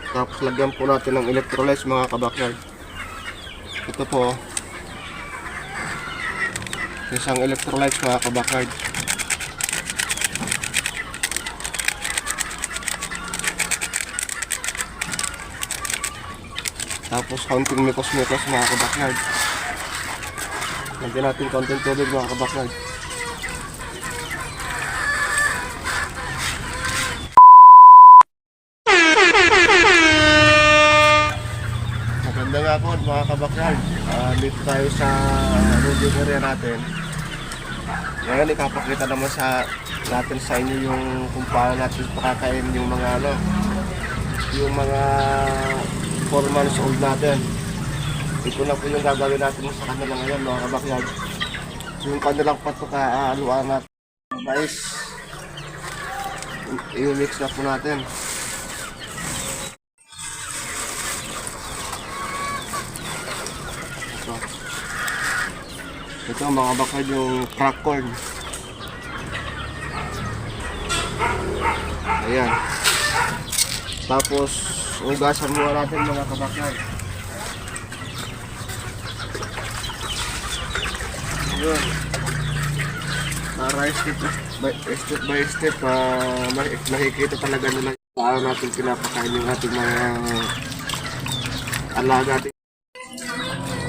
Tapos lagyan po natin ng electrolytes mga kabakyard. Ito po, isang electrolytes mga kabakyard. Tapos kaunting mikos-mikos mga kabakyard. Lagyan natin kaunting tubig mga kabakyard. Maganda nga po mga kabakyard. Dito tayo sa rodeo area natin. Ngayon ipapakita naman natin sa inyo yung kung paano natin pakakain yung mga yung mga 4 months old natin. Ito na po yung gagawin natin sa kanila ngayon mga kabakyard. Yung kanilang patuka-aluan natin. Mais, i-mix na po natin. Ito mga kabakyard yung crack corn. Ayan. Tapos ugasan muna natin mga kabakyard. Ayan. Para step by step makikita talaga nila paano natin pinapakain yung ating mga alaga natin.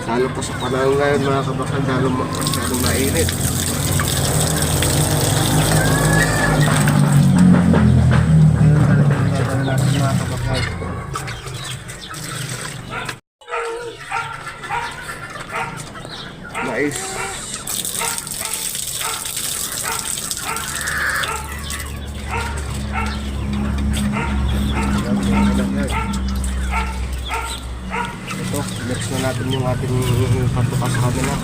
Lalo pa sa panahon ngayon mga kabakyard, lalo mainit. Ayun talaga yung gagawin natin mga kabakyard. Mais. Ito, mix na natin yung ating patuka sa kanila.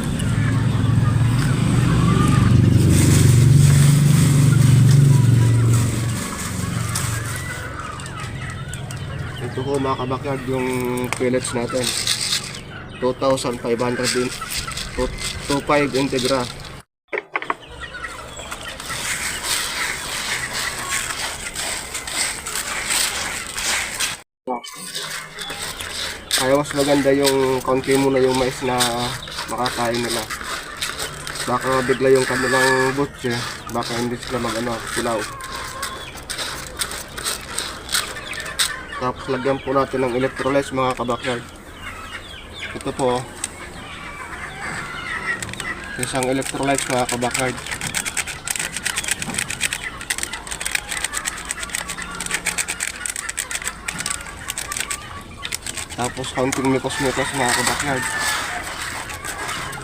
Ito po mga kabakyard yung pellets natin. 2,500 din. 2.5 Integra. Kaya mas maganda yung konti muna yung mais na makakain nila. Baka bigla yung kanilang butche, baka hindi sila silaw. Tapos lagyan po natin ng electrolytes mga kabakyard. Ito po, isang electrolytes mga kabakyard. Tapos kaunting mikos-mikos mga kabakyard.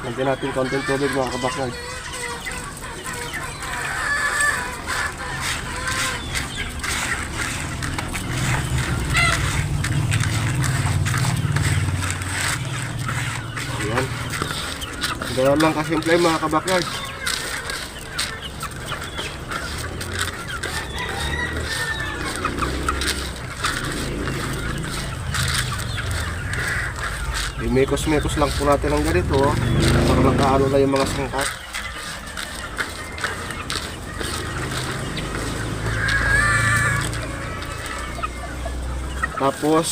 Lagyan natin kaunting tubig mga kabakyard. Ayan. Ganoon lang kasimple mga kabakyard. Imikos-mikos lang po natin ang ganito para nakaano na yung mga sangkat. Tapos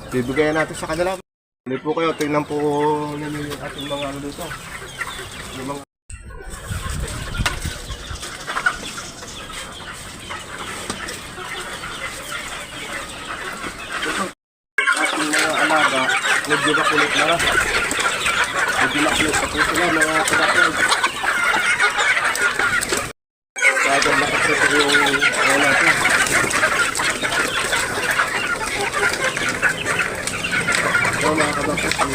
bibigyan natin sa kanila. Hindi po kayo, tingnan po ninyo yung ating mga dito. Yung mga ating mga alaga, medyo makulit na. Medyo makulit na po sila mga kabakyard. Kaya makasip yung natin. Ito mga kabakyard.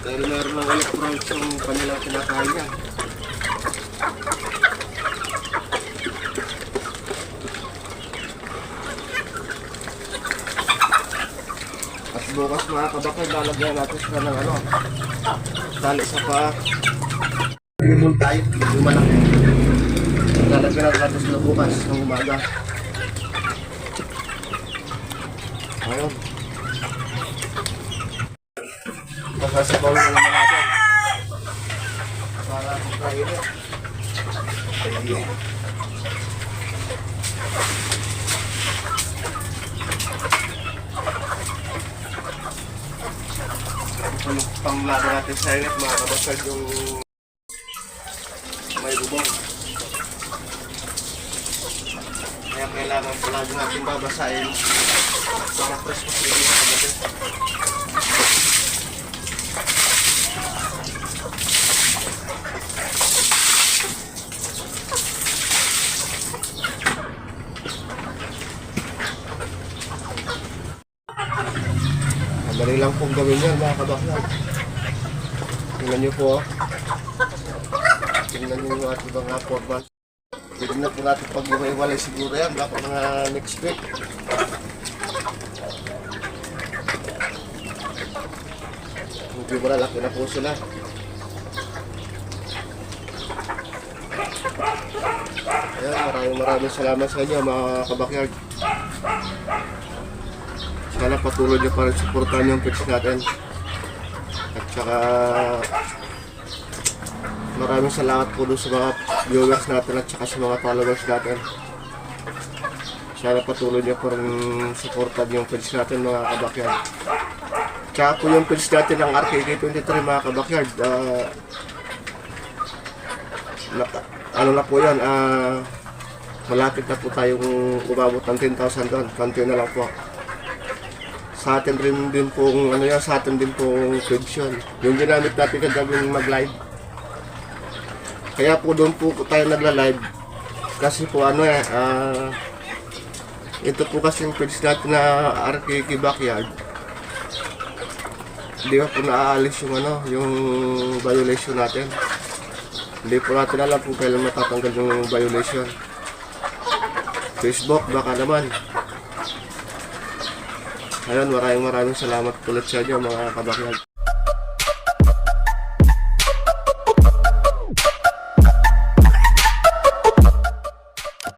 Dahil meron ng electronics yung kanilang kinakain niya. Bukas mga kabakal, lalagyan natin sila ng ano, tali sa paa. Limon tayo, yung malaki. Lalagyan natin sila bukas ng umaga. Ayun. Masasabaw na naman natin. Para kainin. Yung panglaga natin sa init, mga kabasag yung may bubong. Kaya kailangan palagi natin babasahin para fresh pa sila sa kagabi. Madali lang pong gawin yan mga kabakyan. Tingnan nyo po. Tingnan nyo yung ating mga formal. Pwede na po natin pag-iwalay siguro yan. Baka mga next week. Hindi mo na, laki na po sila. Ayan, maraming salamat sa inyo mga kabakyard. Sana patuloy nyo pa rin supportan yung page natin. At saka maraming salamat po doon sa mga viewers natin at saka sa mga followers natin. Sana patuloy nyo pa rin supportan yung page natin mga kabakyard. Tsaka po yung page natin ng RKK23 mga kabakyard. Ano na po yan, malapit na po tayong umabot ng 10,000 doon. Konti na lang po. Sa atin rin din pong ano yan, sa atin din pong pension. Yung ginamit natin kagawing mag-live. Kaya po doon po tayo nagla-live. Kasi po ano ito po kasi yung page natin na RKK Backyard. Hindi pa po naaalis yung ano, yung violation natin. Hindi po natin alam kung kailan matatanggal yung violation. Facebook baka naman. Ayun, maraming salamat ulit sa inyo mga kabakyard.